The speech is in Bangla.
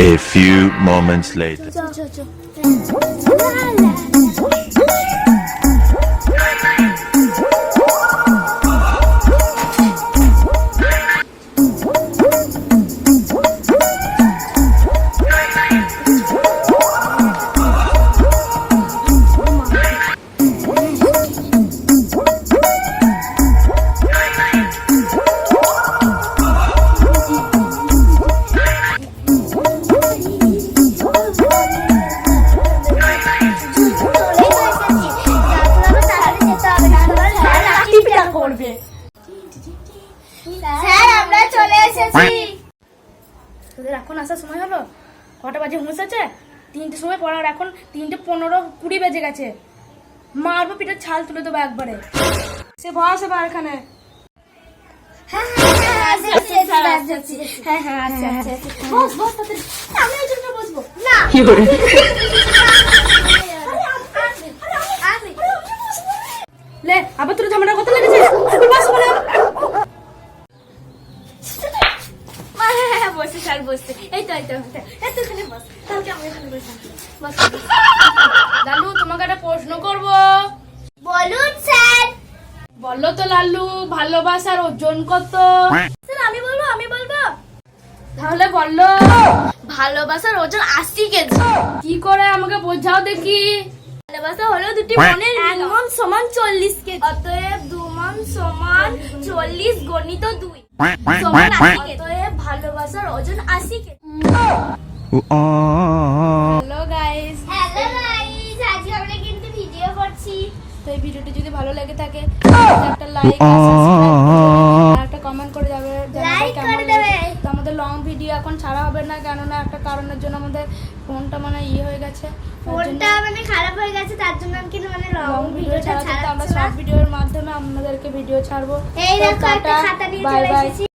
A few moments later. এখন আসার সময় হলো, কটা বাজে হুঁসেছে? 3টের সময় পড়ার, এখন 3:15-20 বেজে গেছে। মারবো, পিঠের ছাল তুলে দেবো একবারে। সে বস এবার এখানে। লে, আবার তোর ঝামেলা কত লেগেছে? বসে স্যার, বসে। এই তো এখানে বস। তাহলে আমি এখানে বসে বস। লালু, তোমাকে একটা প্রশ্ন করব। বলুন স্যার। বলো তো লালু, ভালোবাসার ওজন কত? স্যার আমি বলবো। তাহলে বললো। ভালোবাসার ওজন 80 কেজি। কি করে আমাকে বোঝাও দেখি। ভালোবাসা হলো দুটি মনের মিলন সমান 40 কেজি। অতএব 2 মন সমান 40 গণিত 2 সমান 80 কেজি। অতএব ভালোবাসার ওজন 80 কেজি। হ্যালো গাইস, আজকে আমরা কিন্তু ভিডিও করছি। তো এই ভিডিওটি যদি ভালো লেগে থাকে একটা লাইক আর একটা কমেন্ট করে যাবে, লাইক করে দেবে। তো আমাদের লং ভিডিও এখন ছাড়া হবে না, কেননা একটা কারণের জন্য আমাদের ফোনটা ইয়ে হয়ে গেছে। ফোনটা খারাপ হয়ে গেছে, তার জন্য আমি কিন্তু লং ভিডিও ছাড়াতে আমরা শর্ট ভিডিওর মাধ্যমে আপনাদেরকে ভিডিও ছাড়বো। এই দেখো একটা খাতা নিয়ে চলে এসেছি।